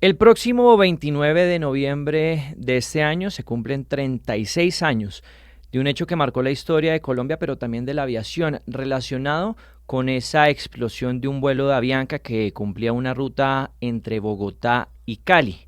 El próximo 29 de noviembre de este año se cumplen 36 años de un hecho que marcó la historia de Colombia, pero también de la aviación, relacionado con esa explosión de un vuelo de Avianca que cumplía una ruta entre Bogotá y Cali.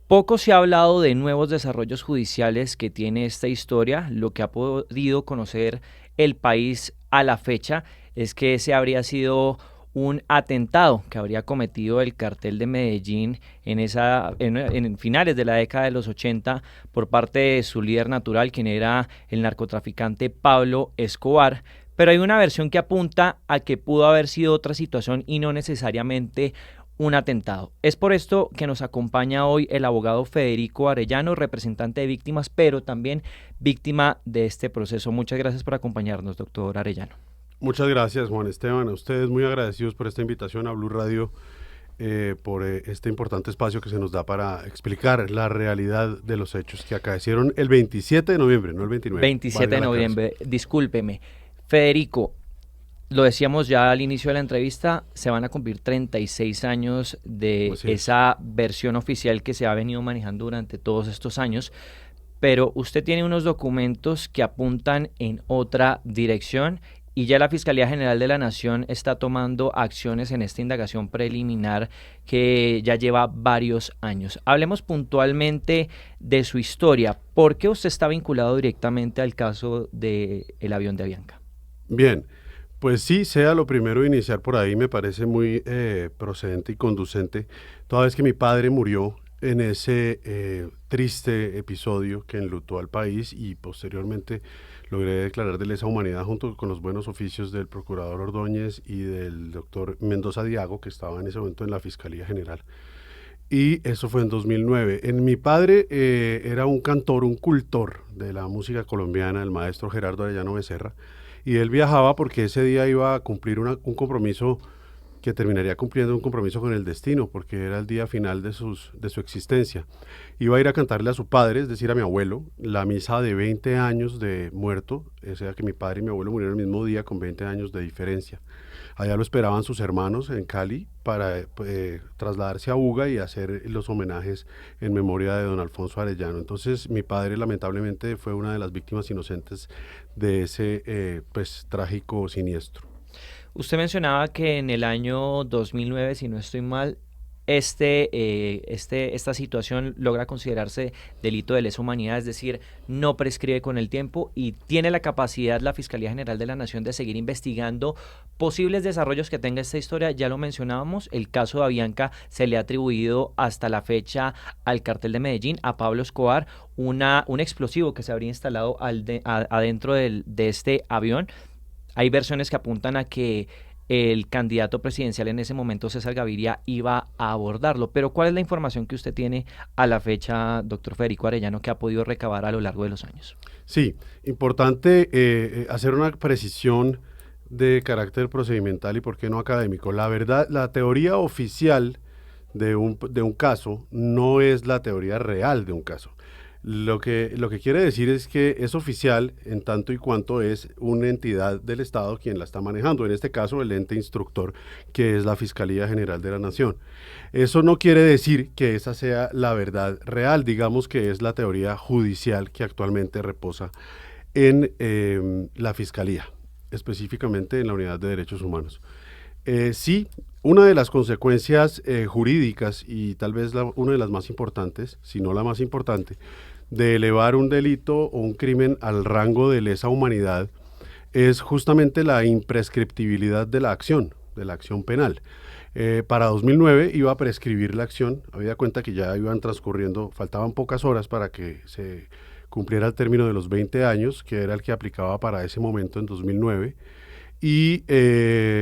Poco se ha hablado de nuevos desarrollos judiciales que tiene esta historia. Lo que ha podido conocer el país a la fecha es que ese habría sido un atentado que habría cometido el cartel de Medellín en finales de la década de los 80 por parte de su líder natural, quien era el narcotraficante Pablo Escobar. Pero hay una versión que apunta a que pudo haber sido otra situación y no necesariamente un atentado. Es por esto que nos acompaña hoy el abogado Federico Arellano, representante de víctimas, pero también víctima de este proceso. Muchas gracias por acompañarnos, doctor Arellano. Muchas gracias, Juan Esteban. A ustedes muy agradecidos por esta invitación a Blue Radio, por este importante espacio que se nos da para explicar la realidad de los hechos que acaecieron el 27 de noviembre, no el 29. 27 de noviembre, discúlpeme. Federico, lo decíamos ya al inicio de la entrevista, se van a cumplir 36 años de esa versión oficial que se ha venido manejando durante todos estos años, pero usted tiene unos documentos que apuntan en otra dirección y ya la Fiscalía General de la Nación está tomando acciones en esta indagación preliminar que ya lleva varios años. Hablemos puntualmente de su historia. ¿Por qué usted está vinculado directamente al caso del avión de Avianca? Bien. Pues sí, sea lo primero iniciar por ahí, me parece muy procedente y conducente, toda vez que mi padre murió en ese triste episodio que enlutó al país y posteriormente logré declarar de lesa humanidad junto con los buenos oficios del procurador Ordóñez y del doctor Mendoza Diago, que estaba en ese momento en la Fiscalía General. Y eso fue en 2009. Mi padre era un cantor, un cultor de la música colombiana, el maestro Gerardo Arellano Becerra, y él viajaba porque ese día iba a cumplir un compromiso que terminaría cumpliendo un compromiso con el destino, porque era el día final de su existencia. Iba a ir a cantarle a su padre, es decir, a mi abuelo, la misa de 20 años de muerto, o sea que mi padre y mi abuelo murieron el mismo día con 20 años de diferencia. Allá lo esperaban sus hermanos en Cali para trasladarse a Buga y hacer los homenajes en memoria de don Alfonso Arellano. Entonces mi padre lamentablemente fue una de las víctimas inocentes de ese trágico siniestro. Usted mencionaba que en el año 2009, si no estoy mal, esta situación logra considerarse delito de lesa humanidad, es decir, no prescribe con el tiempo y tiene la capacidad la Fiscalía General de la Nación de seguir investigando posibles desarrollos que tenga esta historia. Ya lo mencionábamos, el caso de Avianca se le ha atribuido hasta la fecha al cartel de Medellín, a Pablo Escobar, un explosivo que se habría instalado adentro de este avión. Hay versiones que apuntan a que el candidato presidencial en ese momento, César Gaviria, iba a abordarlo. Pero ¿cuál es la información que usted tiene a la fecha, doctor Federico Arellano, que ha podido recabar a lo largo de los años? Sí, importante hacer una precisión de carácter procedimental y por qué no académico. La verdad, la teoría oficial de un caso no es la teoría real de un caso. Lo que quiere decir es que es oficial en tanto y cuanto es una entidad del Estado quien la está manejando, en este caso el ente instructor, que es la Fiscalía General de la Nación. Eso no quiere decir que esa sea la verdad real, digamos que es la teoría judicial que actualmente reposa en la Fiscalía, específicamente en la Unidad de Derechos Humanos. Sí, una de las consecuencias jurídicas y tal vez una de las más importantes, si no la más importante, de elevar un delito o un crimen al rango de lesa humanidad es justamente la imprescriptibilidad de la acción penal. Para 2009 iba a prescribir la acción, había cuenta que ya iban transcurriendo, faltaban pocas horas para que se cumpliera el término de los 20 años, que era el que aplicaba para ese momento en 2009. Y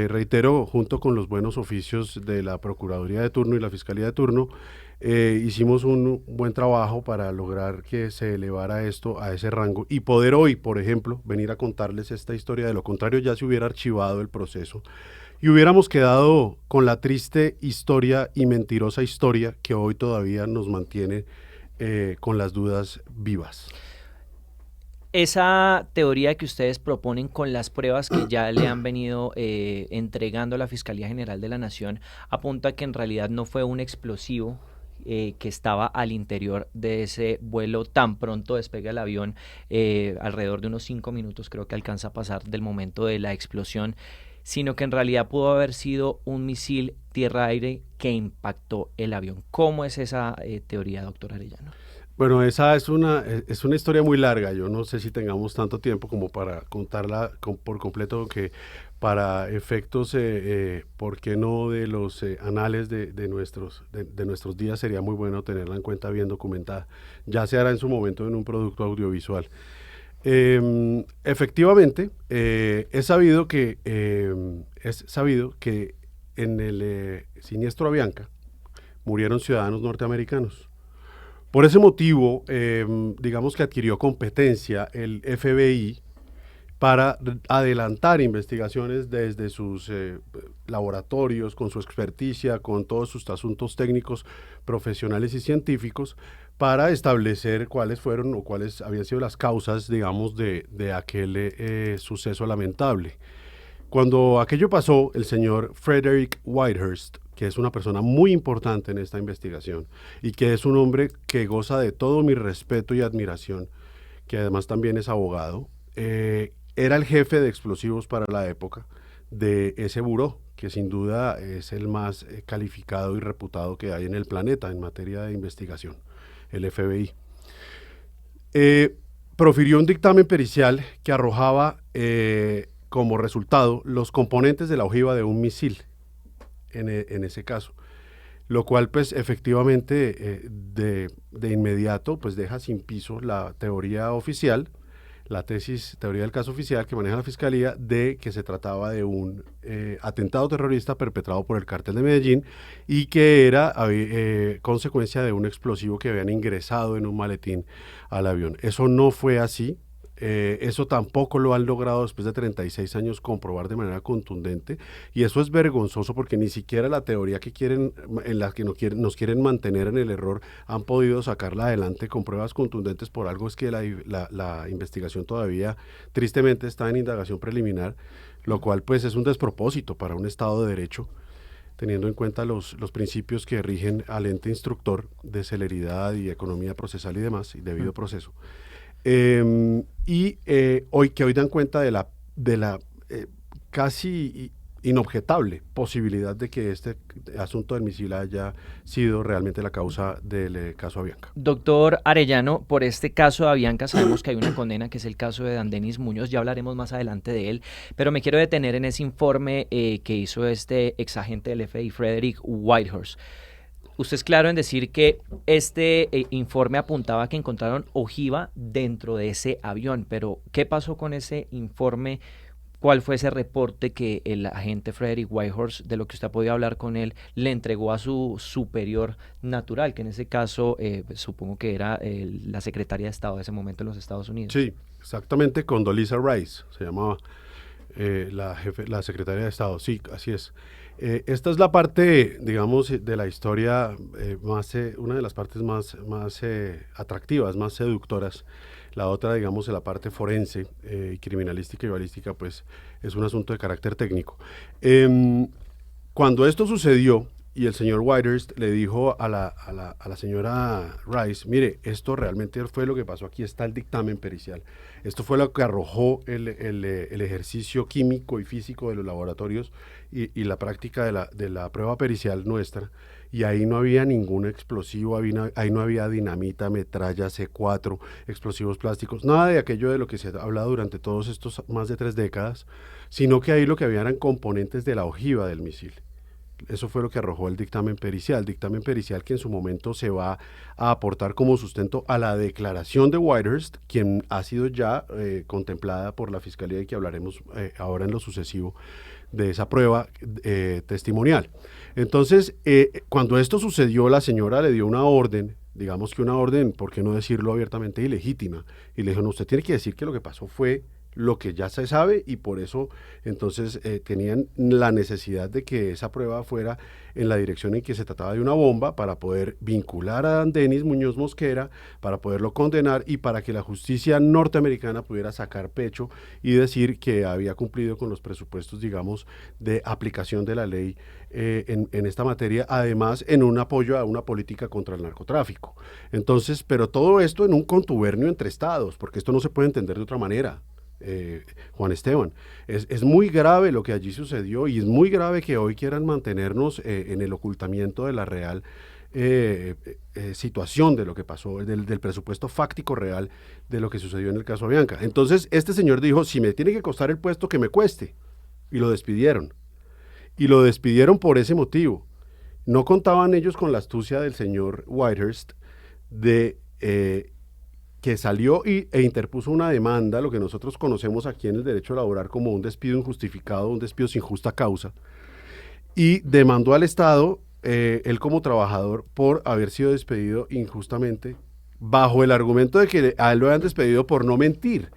reitero, junto con los buenos oficios de la Procuraduría de turno y la Fiscalía de turno, hicimos un buen trabajo para lograr que se elevara esto a ese rango y poder hoy, por ejemplo, venir a contarles esta historia. De lo contrario, ya se hubiera archivado el proceso y hubiéramos quedado con la triste historia y mentirosa historia que hoy todavía nos mantiene con las dudas vivas. Esa teoría que ustedes proponen con las pruebas que ya le han venido entregando a la Fiscalía General de la Nación apunta a que en realidad no fue un explosivo que estaba al interior de ese vuelo. Tan pronto despega el avión, alrededor de unos 5 minutos creo que alcanza a pasar del momento de la explosión, sino que en realidad pudo haber sido un misil tierra-aire que impactó el avión. ¿Cómo es esa teoría, doctor Arellano? Bueno, esa es una historia muy larga. Yo no sé si tengamos tanto tiempo como para contarla por completo, que para efectos, ¿por qué no?, de los anales de nuestros días, sería muy bueno tenerla en cuenta bien documentada. Ya se hará en su momento en un producto audiovisual. Efectivamente, es sabido que en el siniestro Avianca murieron ciudadanos norteamericanos. Por ese motivo, digamos que adquirió competencia el FBI para adelantar investigaciones desde sus laboratorios, con su experticia, con todos sus asuntos técnicos, profesionales y científicos, para establecer cuáles fueron o cuáles habían sido las causas, digamos, de aquel suceso lamentable. Cuando aquello pasó, el señor Frederick Whitehurst, que es una persona muy importante en esta investigación y que es un hombre que goza de todo mi respeto y admiración, que además también es abogado, era el jefe de explosivos para la época de ese buró, que sin duda es el más calificado y reputado que hay en el planeta en materia de investigación, el FBI. Profirió un dictamen pericial que arrojaba como resultado los componentes de la ojiva de un misil en ese caso, lo cual pues efectivamente de inmediato pues deja sin piso la teoría oficial, la teoría del caso oficial que maneja la Fiscalía, de que se trataba de un atentado terrorista perpetrado por el Cártel de Medellín y que era consecuencia de un explosivo que habían ingresado en un maletín al avión. Eso no fue así. Eso tampoco lo han logrado después de 36 años comprobar de manera contundente, y eso es vergonzoso porque ni siquiera la teoría en la que nos quieren mantener en el error han podido sacarla adelante con pruebas contundentes. Por algo es que la investigación todavía tristemente está en indagación preliminar, lo cual pues es un despropósito para un Estado de Derecho, teniendo en cuenta los principios que rigen al ente instructor de celeridad y economía procesal y demás, y debido proceso. Hoy dan cuenta de la casi inobjetable posibilidad de que este asunto del misil haya sido realmente la causa del caso Avianca. Doctor Arellano, por este caso de Avianca sabemos que hay una condena, que es el caso de Dandenis Muñoz. Ya hablaremos más adelante de él, pero me quiero detener en ese informe que hizo este exagente del FBI, Frederick Whitehurst. Usted es claro en decir que este informe apuntaba que encontraron ojiva dentro de ese avión, pero ¿qué pasó con ese informe? ¿Cuál fue ese reporte que el agente Frederick Whitehurst, de lo que usted ha podido hablar con él, le entregó a su superior natural, que en ese caso supongo que era la secretaria de Estado de ese momento en los Estados Unidos? Sí, exactamente, Condoleezza Rice se llamaba la secretaria de Estado. Sí, así es. Esta es la parte, digamos, de la historia una de las partes más atractivas, más seductoras. La otra, digamos, la parte forense, criminalística y balística, pues es un asunto de carácter técnico. Cuando esto sucedió y el señor Whitehurst le dijo a la señora Rice, mire, esto realmente fue lo que pasó, aquí está el dictamen pericial. Esto fue lo que arrojó el ejercicio químico y físico de los laboratorios y la práctica de la prueba pericial nuestra, y ahí no había ningún explosivo, ahí no había dinamita, metralla, C4, explosivos plásticos, nada de aquello de lo que se ha hablado durante todos estos más de 3 décadas, sino que ahí lo que había eran componentes de la ojiva del misil. Eso fue lo que arrojó el dictamen pericial que en su momento se va a aportar como sustento a la declaración de Whitehurst, quien ha sido ya contemplada por la Fiscalía, y que hablaremos ahora en lo sucesivo de esa prueba testimonial. Entonces, cuando esto sucedió, la señora le dio una orden, digamos que una orden, por qué no decirlo abiertamente, ilegítima, y le dijo, no, usted tiene que decir que lo que pasó fue lo que ya se sabe, y por eso entonces tenían la necesidad de que esa prueba fuera en la dirección en que se trataba de una bomba, para poder vincular a Dandenis Muñoz Mosquera, para poderlo condenar y para que la justicia norteamericana pudiera sacar pecho y decir que había cumplido con los presupuestos, digamos, de aplicación de la ley en esta materia, además en un apoyo a una política contra el narcotráfico. Entonces, pero todo esto en un contubernio entre estados, porque esto no se puede entender de otra manera. Juan Esteban, es muy grave lo que allí sucedió y es muy grave que hoy quieran mantenernos en el ocultamiento de la real situación de lo que pasó, del presupuesto fáctico real de lo que sucedió en el caso Avianca. Entonces, este señor dijo, si me tiene que costar el puesto, que me cueste. Y lo despidieron. Y lo despidieron por ese motivo. No contaban ellos con la astucia del señor Whitehurst de que salió e interpuso una demanda, lo que nosotros conocemos aquí en el derecho laboral como un despido injustificado, un despido sin justa causa, y demandó al Estado, él como trabajador, por haber sido despedido injustamente, bajo el argumento de que a él lo habían despedido por no mentir,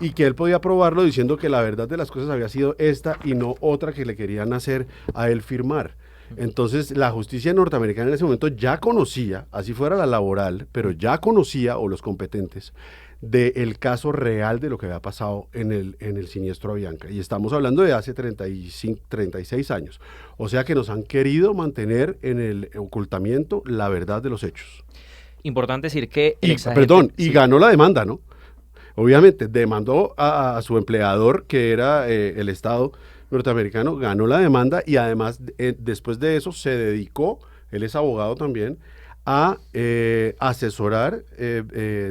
y que él podía probarlo diciendo que la verdad de las cosas había sido esta y no otra que le querían hacer a él firmar. Entonces, la justicia norteamericana en ese momento ya conocía, así fuera la laboral, pero ya conocía, o los competentes, del caso real de lo que había pasado en el siniestro Avianca. Y estamos hablando de hace 36 años. O sea que nos han querido mantener en el ocultamiento la verdad de los hechos. Importante decir que el Perdón, sí. Y ganó la demanda, ¿no? Obviamente, demandó a su empleador, que era el Estado norteamericano, ganó la demanda y además después de eso se dedicó, él es abogado también, a asesorar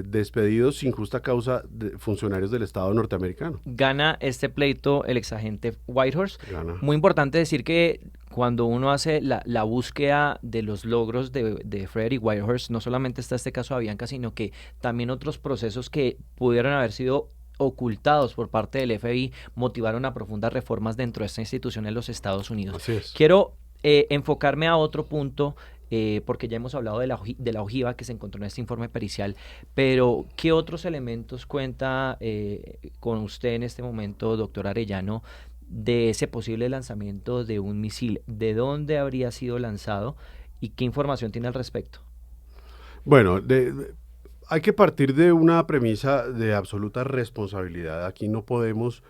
despedidos sin justa causa de funcionarios del Estado norteamericano. Gana este pleito el exagente Whitehurst. Gana. Muy importante decir que cuando uno hace la búsqueda de los logros de Frederick Whitehurst, no solamente está este caso de Avianca, sino que también otros procesos que pudieron haber sido ocultados por parte del FBI motivaron a profundas reformas dentro de esta institución en los Estados Unidos. Así es. Quiero enfocarme a otro punto, porque ya hemos hablado de la ojiva que se encontró en este informe pericial, pero ¿qué otros elementos cuenta con usted en este momento, doctor Arellano, de ese posible lanzamiento de un misil? ¿De dónde habría sido lanzado y qué información tiene al respecto? Bueno, hay que partir de una premisa de absoluta responsabilidad. Aquí no podemos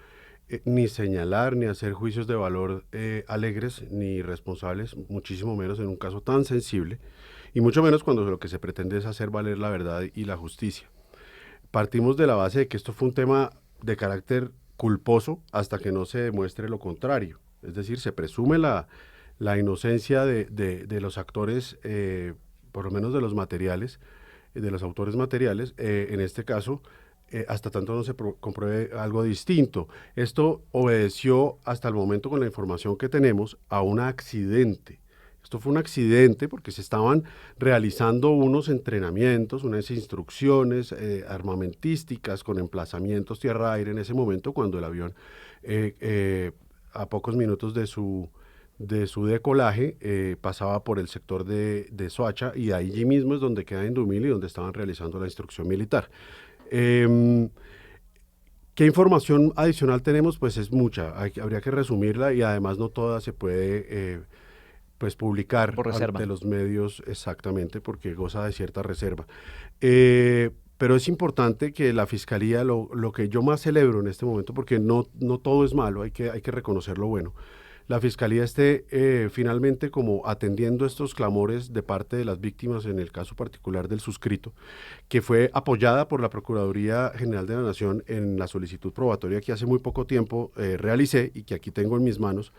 ni señalar ni hacer juicios de valor alegres ni irresponsables, muchísimo menos en un caso tan sensible, y mucho menos cuando lo que se pretende es hacer valer la verdad y la justicia. Partimos de la base de que esto fue un tema de carácter culposo hasta que no se demuestre lo contrario. Es decir, se presume la inocencia de los actores, por lo menos de los materiales, de los autores materiales, en este caso, hasta tanto no se compruebe algo distinto. Esto obedeció hasta el momento, con la información que tenemos, a un accidente. Esto fue un accidente porque se estaban realizando unos entrenamientos, unas instrucciones armamentísticas con emplazamientos tierra-aire en ese momento, cuando el avión, a pocos minutos de su decolaje, pasaba por el sector de Soacha, y allí mismo es donde queda Indumil y donde estaban realizando la instrucción militar. ¿Qué información adicional tenemos? Pues es mucha, habría que resumirla, y además no toda se puede pues publicar ante los medios, exactamente, porque goza de cierta reserva. Pero es importante que la Fiscalía, lo que yo más celebro en este momento, porque no todo es malo, hay que reconocer lo bueno, la Fiscalía esté finalmente como atendiendo estos clamores de parte de las víctimas, en el caso particular del suscrito, que fue apoyada por la Procuraduría General de la Nación en la solicitud probatoria que hace muy poco tiempo realicé y que aquí tengo en mis manos,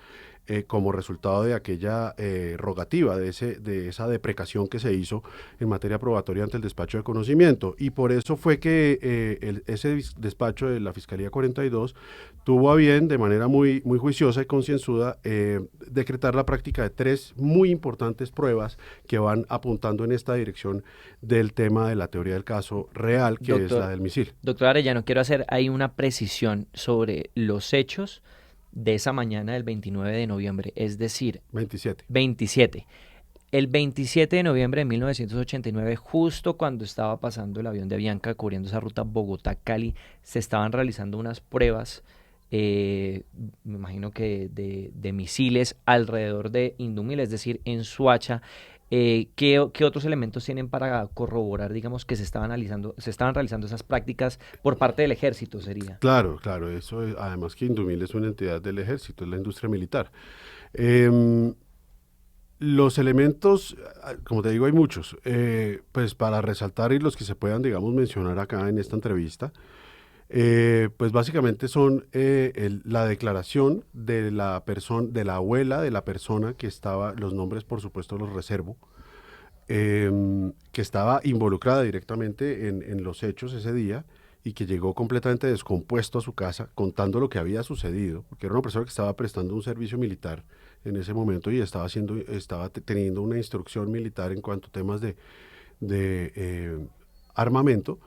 como resultado de aquella rogativa, de esa deprecación que se hizo en materia probatoria ante el despacho de conocimiento. Y por eso fue que ese despacho de la Fiscalía 42 tuvo a bien, de manera muy juiciosa y concienzuda, decretar la práctica de 3 muy importantes pruebas que van apuntando en esta dirección del tema de la teoría del caso real, que es la del misil. Doctor Arellano, quiero hacer ahí una precisión sobre los hechos de esa mañana del 29 de noviembre, es decir, 27. El 27 de noviembre de 1989, justo cuando estaba pasando el avión de Avianca cubriendo esa ruta Bogotá-Cali, se estaban realizando unas pruebas, me imagino que de misiles alrededor de Indumil, es decir, en Soacha. ¿Qué otros elementos tienen para corroborar, digamos, que se estaban realizando esas prácticas por parte del ejército, sería? Claro, eso es, además que Indumil es una entidad del ejército, es la industria militar. Los elementos, como te digo, hay muchos. Pues para resaltar y los que se puedan, digamos, mencionar acá en esta entrevista, pues básicamente son la declaración de la persona, de la abuela de la persona que estaba, los nombres por supuesto los reservo, que estaba involucrada directamente en los hechos ese día y que llegó completamente descompuesto a su casa contando lo que había sucedido, porque era una persona que estaba prestando un servicio militar en ese momento y estaba teniendo una instrucción militar en cuanto a temas de armamento.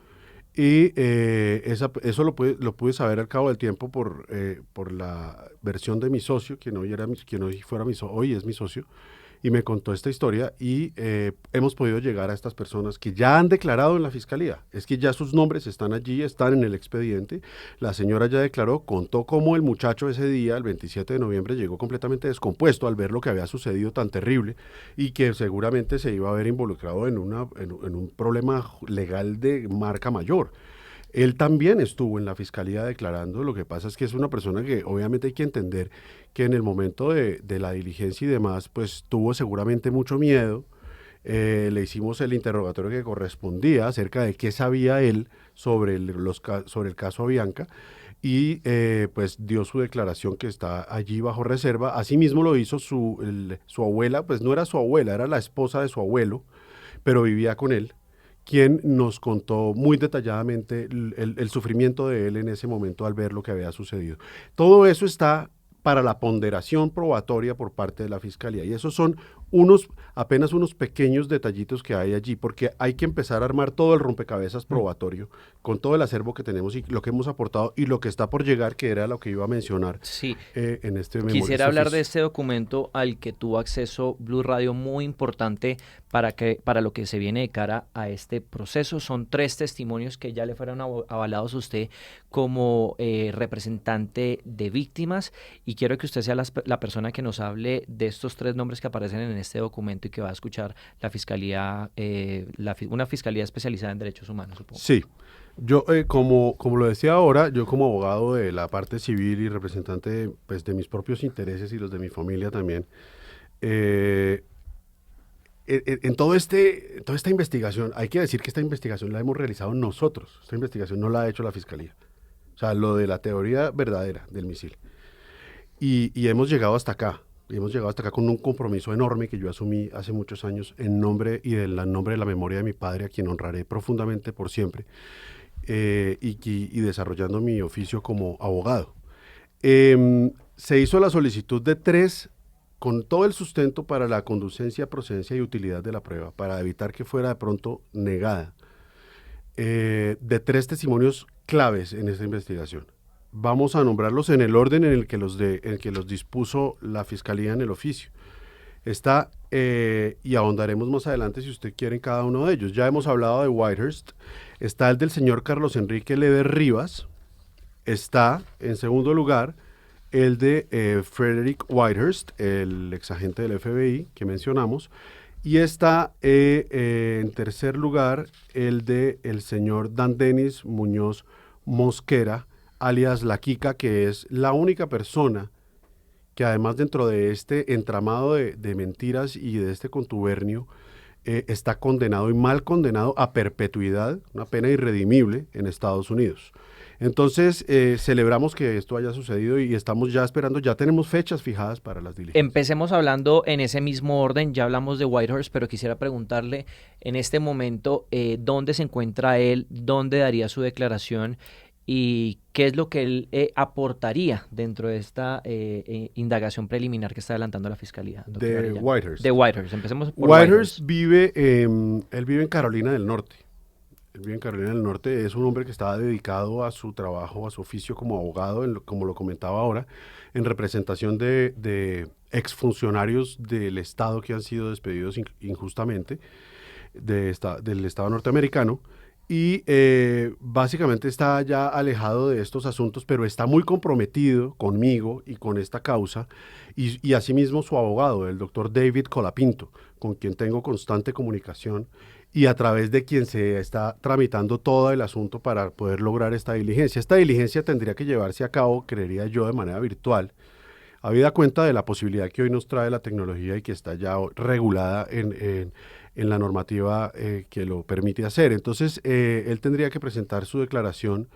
Y eso lo pude saber al cabo del tiempo por la versión de mi socio, quien hoy, hoy es mi socio, y me contó esta historia y hemos podido llegar a estas personas que ya han declarado en la fiscalía. Es que ya sus nombres están allí, están en el expediente. La señora ya declaró, contó cómo el muchacho ese día, el 27 de noviembre, llegó completamente descompuesto al ver lo que había sucedido tan terrible y que seguramente se iba a ver involucrado en un problema legal de marca mayor. Él también estuvo en la fiscalía declarando, lo que pasa es que es una persona que obviamente hay que entender que en el momento de la diligencia y demás, pues tuvo seguramente mucho miedo. Le hicimos el interrogatorio que correspondía acerca de qué sabía él sobre el caso Avianca y pues dio su declaración que está allí bajo reserva. Asimismo lo hizo su abuela, pues no era su abuela, era la esposa de su abuelo, pero vivía con él, quien nos contó muy detalladamente el sufrimiento de él en ese momento al ver lo que había sucedido. Todo eso está para la ponderación probatoria por parte de la Fiscalía. Y esos son apenas unos pequeños detallitos que hay allí, porque hay que empezar a armar todo el rompecabezas probatorio con todo el acervo que tenemos y lo que hemos aportado y lo que está por llegar, que era lo que iba a mencionar Sí, en este memoria. quisiera hablar de este documento al que tuvo acceso Blue Radio, muy importante para lo que se viene de cara a este proceso. Son 3 testimonios que ya le fueron avalados a usted como representante de víctimas y quiero que usted sea la persona que nos hable de estos 3 nombres que aparecen en este documento y que va a escuchar la fiscalía, una fiscalía especializada en derechos humanos, supongo. Sí. Yo, como lo decía ahora, yo como abogado de la parte civil y representante pues, de mis propios intereses y los de mi familia también, en toda esta investigación, hay que decir que esta investigación la hemos realizado nosotros, esta investigación no la ha hecho la Fiscalía, o sea, lo de la teoría verdadera del misil. Y hemos llegado hasta acá, con un compromiso enorme que yo asumí hace muchos años en nombre nombre de la memoria de mi padre, a quien honraré profundamente por siempre, y desarrollando mi oficio como abogado. Se hizo la solicitud de 3, con todo el sustento para la conducencia, procedencia y utilidad de la prueba, para evitar que fuera de pronto negada, de 3 testimonios claves en esta investigación. Vamos a nombrarlos en el orden en el que los dispuso la Fiscalía en el oficio. Está, y ahondaremos más adelante si usted quiere en cada uno de ellos. Ya hemos hablado de Whitehurst. Está el del señor Carlos Enrique Leder Rivas. Está, en segundo lugar, el de Frederick Whitehurst, el exagente del FBI que mencionamos. Y está, en tercer lugar, el de el señor Dan Denis Muñoz Mosquera, alias La Quica, que es la única persona que además dentro de este entramado de mentiras y de este contubernio está condenado y mal condenado a perpetuidad, una pena irredimible en Estados Unidos. Entonces, celebramos que esto haya sucedido y estamos ya esperando, ya tenemos fechas fijadas para las diligencias. Empecemos hablando en ese mismo orden, ya hablamos de Whitehurst, pero quisiera preguntarle en este momento dónde se encuentra él, dónde daría su declaración y qué es lo que él aportaría dentro de esta indagación preliminar que está adelantando la Fiscalía. De Whitehurst. De Whitehurst, empecemos por Whitehurst. Él vive en Carolina del Norte. Él vive en Carolina del Norte, es un hombre que estaba dedicado a su trabajo, a su oficio como abogado, como lo comentaba ahora, en representación de exfuncionarios del Estado que han sido despedidos injustamente del Estado norteamericano. Y básicamente está ya alejado de estos asuntos, pero está muy comprometido conmigo y con esta causa, y asimismo su abogado, el doctor David Colapinto, con quien tengo constante comunicación, y a través de quien se está tramitando todo el asunto para poder lograr esta diligencia. Esta diligencia tendría que llevarse a cabo, creería yo, de manera virtual, habida cuenta de la posibilidad que hoy nos trae la tecnología y que está ya regulada en la normativa que lo permite hacer. Entonces, él tendría que presentar su declaración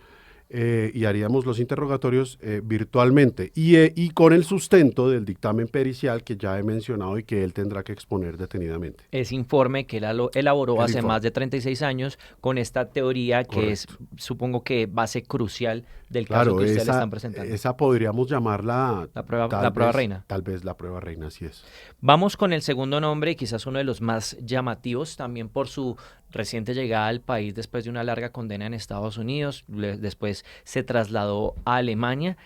y haríamos los interrogatorios virtualmente y con el sustento del dictamen pericial que ya he mencionado y que él tendrá que exponer detenidamente. Ese informe que él elaboró El hace informe. más de 36 años con esta teoría que es, Correcto. supongo que base crucial del caso Claro, que ustedes le están presentando. esa podríamos llamarla La prueba reina. tal vez la prueba reina, así es. Vamos con el segundo nombre, y quizás uno de los más llamativos, también por su reciente llegada al país después de una larga condena en Estados Unidos. Después se trasladó a Alemania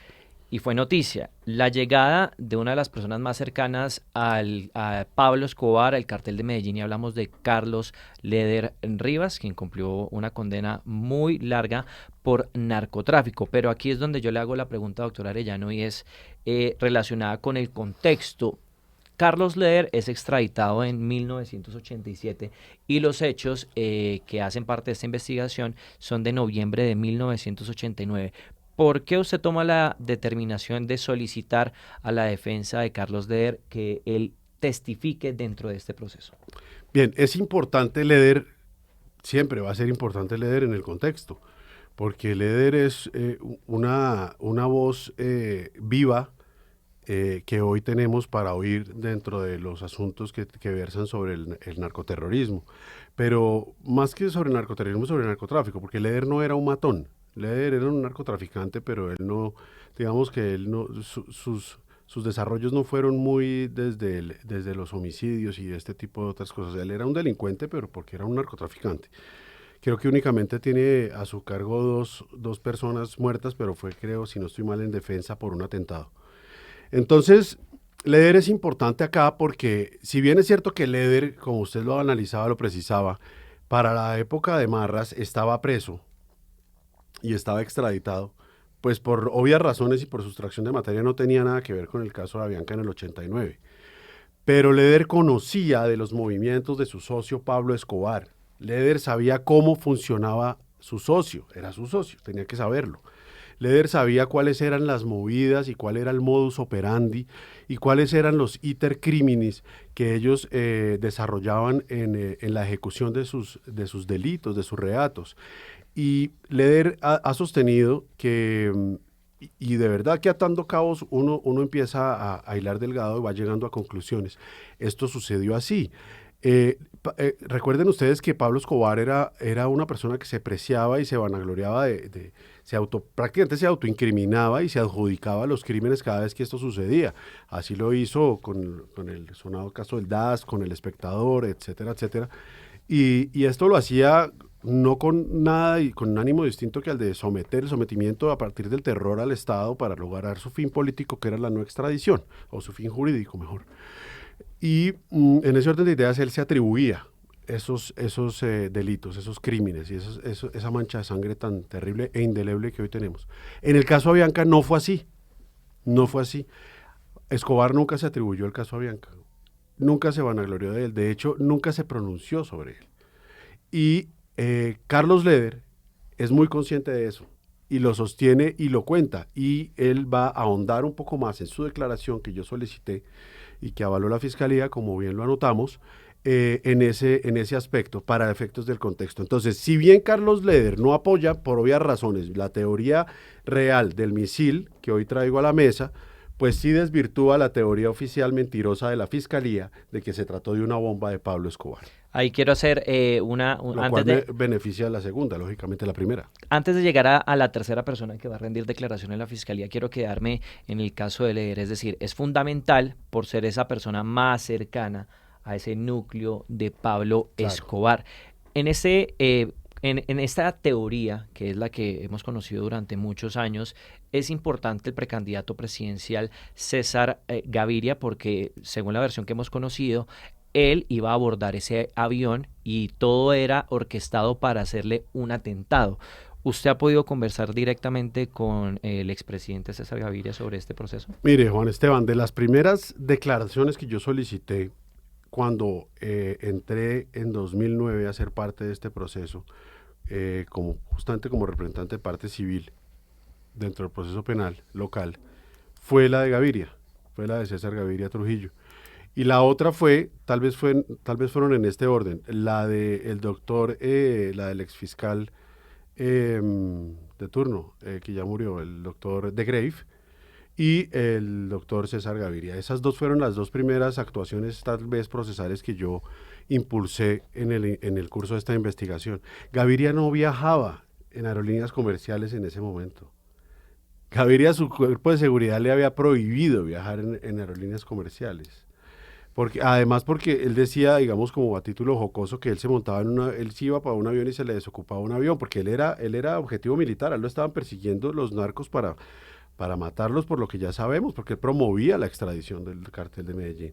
y fue noticia la llegada de una de las personas más cercanas a Pablo Escobar, al cartel de Medellín, y hablamos de Carlos Leder Rivas, quien cumplió una condena muy larga por narcotráfico. Pero aquí es donde yo le hago la pregunta, doctor Arellano, y es relacionada con el contexto. Carlos Leder es extraditado en 1987 y los hechos que hacen parte de esta investigación son de noviembre de 1989. ¿Por qué usted toma la determinación de solicitar a la defensa de Carlos Leder que él testifique dentro de este proceso? Bien, es importante leer, siempre va a ser importante leer en el contexto, porque leer es una voz viva que hoy tenemos para oír dentro de los asuntos que versan sobre el narcoterrorismo. Pero más que sobre el narcoterrorismo, sobre el narcotráfico, porque Leder no era un matón. Leder era un narcotraficante, pero él no, digamos que él no, sus desarrollos no fueron muy desde los homicidios y este tipo de otras cosas. Él era un delincuente, pero porque era un narcotraficante. Creo que únicamente tiene a su cargo dos personas muertas, pero fue, creo, si no estoy mal, en defensa por un atentado. Entonces, Leder es importante acá porque, si bien es cierto que Leder, como usted lo analizaba, lo precisaba, para la época de Marras estaba preso y estaba extraditado, pues por obvias razones y por sustracción de materia no tenía nada que ver con el caso de Avianca en el 89. Pero Leder conocía de los movimientos de su socio Pablo Escobar. Leder sabía cómo funcionaba su socio, era su socio, tenía que saberlo. Leder sabía cuáles eran las movidas y cuál era el modus operandi y cuáles eran los iter criminis que ellos desarrollaban en la ejecución de sus delitos, de sus reatos. Y Leder ha sostenido que, y de verdad que atando cabos uno empieza a hilar delgado y va llegando a conclusiones. Esto sucedió así. Recuerden ustedes que Pablo Escobar era una persona que se preciaba y se vanagloriaba prácticamente se autoincriminaba y se adjudicaba los crímenes cada vez que esto sucedía. Así lo hizo con el sonado caso del DAS, con El Espectador, etcétera, etcétera. Y esto lo hacía no con nada y con un ánimo distinto que al de el sometimiento a partir del terror al Estado para lograr su fin político, que era la no extradición, o su fin jurídico mejor. Y en ese orden de ideas él se atribuía esos delitos, esos crímenes y esa mancha de sangre tan terrible e indeleble que hoy tenemos. En el caso Avianca no fue así, no fue así. Escobar nunca se atribuyó el caso Avianca, nunca se vanaglorió de él, de hecho nunca se pronunció sobre él. Y Carlos Leder es muy consciente de eso y lo sostiene y lo cuenta, y él va a ahondar un poco más en su declaración que yo solicité y que avaló la Fiscalía, como bien lo anotamos, en ese aspecto, para efectos del contexto. Entonces, si bien Carlos Leder no apoya, por obvias razones, la teoría real del misil que hoy traigo a la mesa, pues sí desvirtúa la teoría oficial mentirosa de la Fiscalía de que se trató de una bomba de Pablo Escobar. Ahí quiero hacer Lo cual beneficia a la segunda, lógicamente la primera. Antes de llegar a la tercera persona que va a rendir declaración en la Fiscalía, quiero quedarme en el caso de Leder. Es decir, es fundamental por ser esa persona más cercana a ese núcleo de Pablo Escobar. En esta teoría, que es la que hemos conocido durante muchos años, es importante el precandidato presidencial César Gaviria, porque según la versión que hemos conocido, él iba a abordar ese avión y todo era orquestado para hacerle un atentado. ¿Usted ha podido conversar directamente con el expresidente César Gaviria sobre este proceso? Mire, Juan Esteban, de las primeras declaraciones que yo solicité cuando entré en 2009 a ser parte de este proceso, justamente como representante de parte civil dentro del proceso penal local, fue la de Gaviria. fue la de César Gaviria Trujillo. Y la otra fue, tal vez fueron en este orden, la de el doctor, la del exfiscal de turno, que ya murió, el doctor de Grave, y el doctor César Gaviria. Esas dos fueron las dos primeras actuaciones tal vez procesales que yo impulsé en el curso de esta investigación. Gaviria no viajaba en aerolíneas comerciales en ese momento. Gaviria, su cuerpo de seguridad le había prohibido viajar en aerolíneas comerciales. Además porque él decía, digamos como a título jocoso, que él se montaba él se iba para un avión y se le desocupaba un avión, porque él era objetivo militar, a él lo estaban persiguiendo los narcos para matarlos por lo que ya sabemos, porque él promovía la extradición del cartel de Medellín.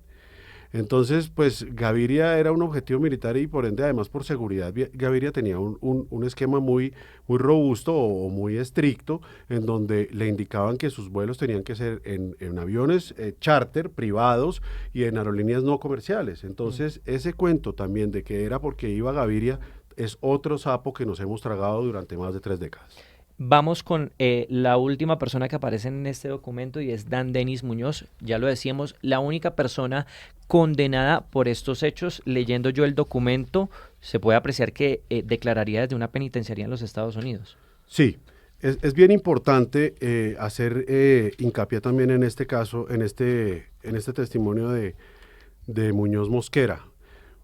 Entonces, pues Gaviria era un objetivo militar y por ende, además por seguridad, Gaviria tenía un esquema muy, muy robusto o muy estricto en donde le indicaban que sus vuelos tenían que ser en aviones charter, privados y en aerolíneas no comerciales. Entonces, ese cuento también de que era porque iba Gaviria es otro sapo que nos hemos tragado durante más de 3 décadas. Vamos con la última persona que aparece en este documento y es Dan Denis Muñoz. Ya lo decíamos, la única persona condenada por estos hechos. Leyendo yo el documento, se puede apreciar que declararía desde una penitenciaría en los Estados Unidos. Sí, es bien importante hacer hincapié también en este caso, en este testimonio de Muñoz Mosquera.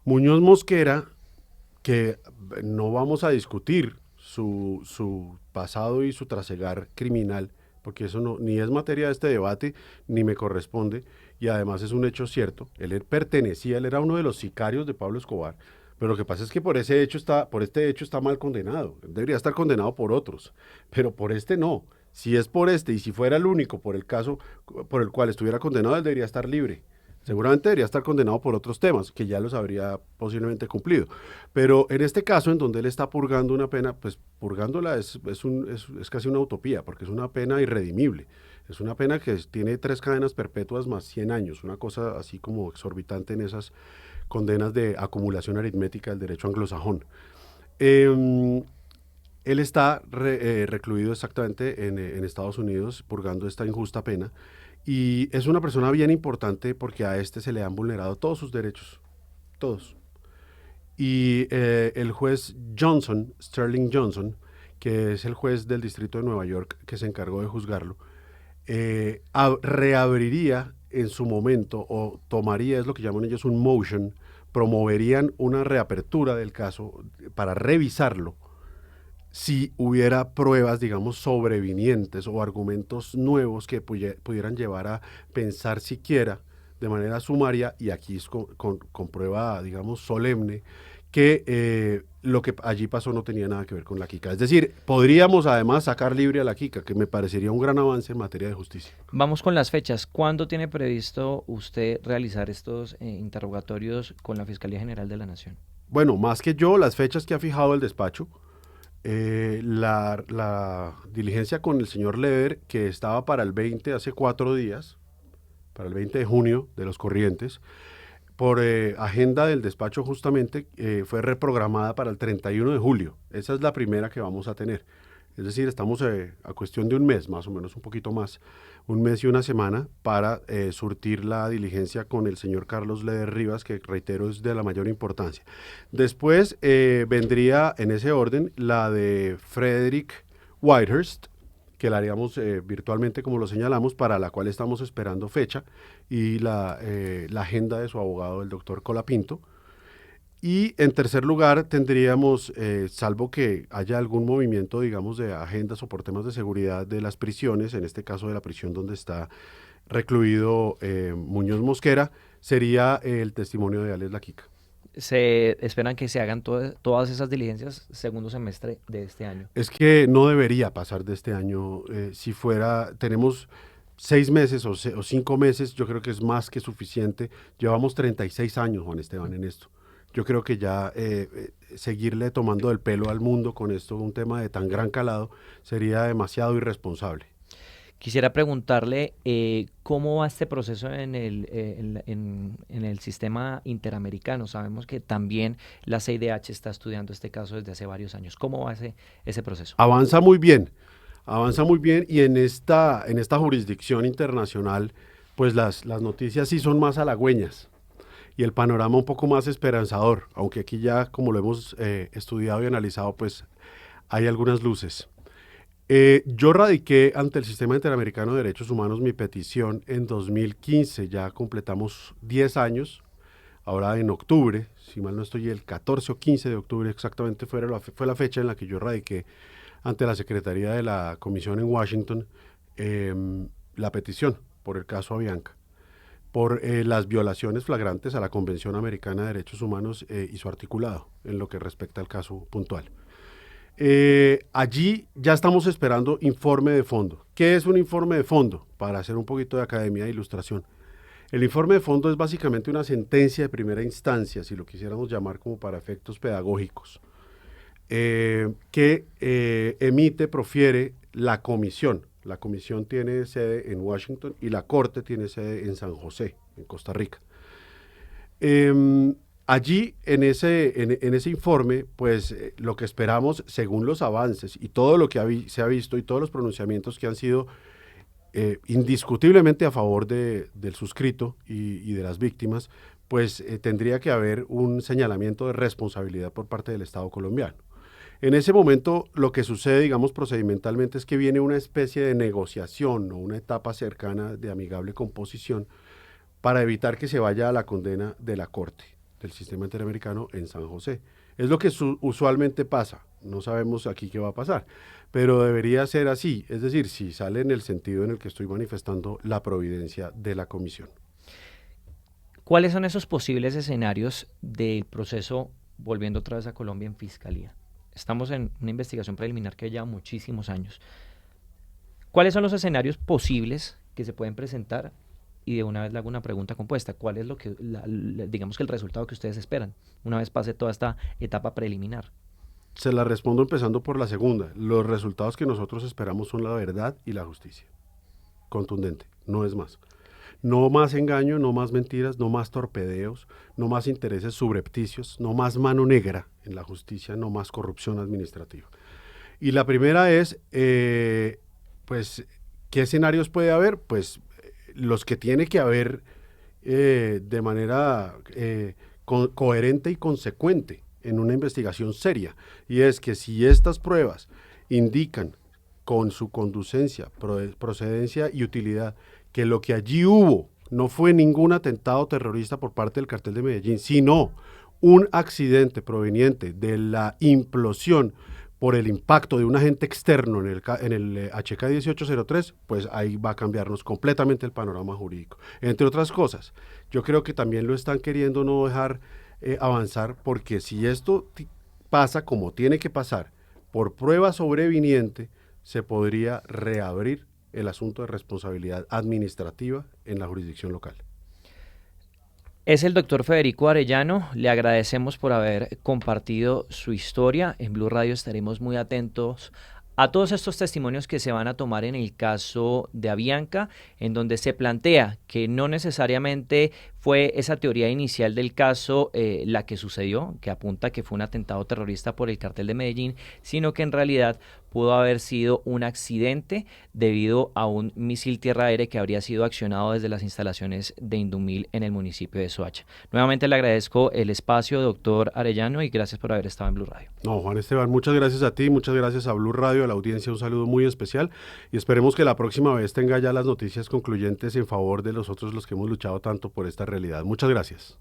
Muñoz Mosquera, que no vamos a discutir su pasado y su trasegar criminal, porque eso no, ni es materia de este debate, ni me corresponde, y además es un hecho cierto. Él era uno de los sicarios de Pablo Escobar, pero lo que pasa es que por este hecho está mal condenado. Él debería estar condenado por otros, pero por este no. Si es por este y si fuera el único por el caso por el cual estuviera condenado, él debería estar libre. Seguramente debería estar condenado por otros temas, que ya los habría posiblemente cumplido. Pero en este caso, en donde él está purgando una pena, pues purgándola es casi una utopía, porque es una pena irredimible. Es una pena que tiene 3 cadenas perpetuas más 100 años, una cosa así como exorbitante en esas condenas de acumulación aritmética del derecho anglosajón. Él está recluido exactamente en Estados Unidos, purgando esta injusta pena. Y es una persona bien importante porque a este se le han vulnerado todos sus derechos, todos. Y el juez Johnson, Sterling Johnson, que es el juez del Distrito de Nueva York que se encargó de juzgarlo, reabriría en su momento o tomaría, es lo que llaman ellos un motion, promoverían una reapertura del caso para revisarlo si hubiera pruebas, digamos, sobrevinientes o argumentos nuevos que pudieran llevar a pensar siquiera de manera sumaria, y aquí es con prueba, digamos, solemne, que lo que allí pasó no tenía nada que ver con la Kika. Es decir, podríamos además sacar libre a la Kika, que me parecería un gran avance en materia de justicia. Vamos con las fechas. ¿Cuándo tiene previsto usted realizar estos interrogatorios con la Fiscalía General de la Nación? Bueno, más que yo, las fechas que ha fijado el despacho, la diligencia con el señor Leder, que estaba para el 20, hace 4 días, para el 20 de junio de los corrientes, por agenda del despacho justamente, fue reprogramada para el 31 de julio. Esa es la primera que vamos a tener. Es decir, estamos a cuestión de un mes, más o menos, un poquito más, un mes y una semana para surtir la diligencia con el señor Carlos Leder Rivas, que reitero es de la mayor importancia. Después vendría en ese orden la de Frederick Whitehurst, que la haríamos virtualmente como lo señalamos, para la cual estamos esperando fecha, y la agenda de su abogado, el doctor Colapinto. Y en tercer lugar tendríamos, salvo que haya algún movimiento, digamos, de agendas o por temas de seguridad de las prisiones, en este caso de la prisión donde está recluido Muñoz Mosquera, sería el testimonio de Alex Laquica. Se esperan que se hagan todas esas diligencias segundo semestre de este año. Es que no debería pasar de este año. Si fuera, tenemos 6 meses o 5 meses, yo creo que es más que suficiente. Llevamos 36 años, Juan Esteban, en esto. Yo creo que ya seguirle tomando el pelo al mundo con esto, un tema de tan gran calado, sería demasiado irresponsable. Quisiera preguntarle cómo va este proceso en el sistema interamericano. Sabemos que también la CIDH está estudiando este caso desde hace varios años. ¿Cómo va ese proceso? Avanza muy bien y en esta jurisdicción internacional pues las noticias sí son más halagüeñas y el panorama un poco más esperanzador, aunque aquí ya, como lo hemos estudiado y analizado, pues hay algunas luces. Yo radiqué ante el Sistema Interamericano de Derechos Humanos mi petición en 2015, ya completamos 10 años, ahora en octubre, si mal no estoy, el 14 o 15 de octubre exactamente fue la fecha en la que yo radiqué ante la Secretaría de la Comisión en Washington eh, la petición por el caso Avianca, por las violaciones flagrantes a la Convención Americana de Derechos Humanos y su articulado en lo que respecta al caso puntual. Allí ya estamos esperando informe de fondo. ¿Qué es un informe de fondo? Para hacer un poquito de academia de ilustración. El informe de fondo es básicamente una sentencia de primera instancia, si lo quisiéramos llamar como para efectos pedagógicos, que profiere la comisión. La comisión tiene sede en Washington y la corte tiene sede en San José, en Costa Rica. Allí, en ese informe, pues lo que esperamos, según los avances y todo lo que se ha visto y todos los pronunciamientos que han sido indiscutiblemente a favor del suscrito y de las víctimas, pues tendría que haber un señalamiento de responsabilidad por parte del Estado colombiano. En ese momento, lo que sucede, digamos, procedimentalmente es que viene una especie de negociación o una etapa cercana de amigable composición para evitar que se vaya a la condena de la Corte del Sistema Interamericano en San José. Es lo que usualmente pasa, no sabemos aquí qué va a pasar, pero debería ser así, es decir, si sale en el sentido en el que estoy manifestando la providencia de la comisión. ¿Cuáles son esos posibles escenarios del proceso, volviendo otra vez a Colombia, en fiscalía? Estamos en una investigación preliminar que lleva muchísimos años. ¿Cuáles son los escenarios posibles que se pueden presentar? Y de una vez le hago una pregunta compuesta. ¿Cuál es digamos que el resultado que ustedes esperan una vez pase toda esta etapa preliminar? Se la respondo empezando por la segunda. Los resultados que nosotros esperamos son la verdad y la justicia. Contundente, no es más. No más engaño, no más mentiras, no más torpedeos, no más intereses subrepticios, no más mano negra en la justicia, no más corrupción administrativa. Y la primera es, pues, ¿qué escenarios puede haber? Pues los que tiene que haber de manera coherente y consecuente en una investigación seria. Y es que si estas pruebas indican con su conducencia, procedencia y utilidad que lo que allí hubo no fue ningún atentado terrorista por parte del Cartel de Medellín, sino un accidente proveniente de la implosión por el impacto de un agente externo en el HK 1803, pues ahí va a cambiarnos completamente el panorama jurídico. Entre otras cosas, yo creo que también lo están queriendo no dejar avanzar, porque si esto pasa como tiene que pasar, por prueba sobreviniente, se podría reabrir el asunto de responsabilidad administrativa en la jurisdicción local. Es el doctor Federico Arellano. Le agradecemos por haber compartido su historia. En Blue Radio estaremos muy atentos a todos estos testimonios que se van a tomar en el caso de Avianca, en donde se plantea que no necesariamente fue esa teoría inicial del caso la que sucedió, que apunta que fue un atentado terrorista por el Cartel de Medellín, sino que en realidad pudo haber sido un accidente debido a un misil tierra-aire que habría sido accionado desde las instalaciones de Indumil en el municipio de Soacha. Nuevamente le agradezco el espacio, doctor Arellano, y gracias por haber estado en Blue Radio. No, Juan Esteban, muchas gracias a ti, muchas gracias a Blue Radio, a la audiencia, un saludo muy especial y esperemos que la próxima vez tenga ya las noticias concluyentes en favor de los que hemos luchado tanto por esta realidad. Muchas gracias.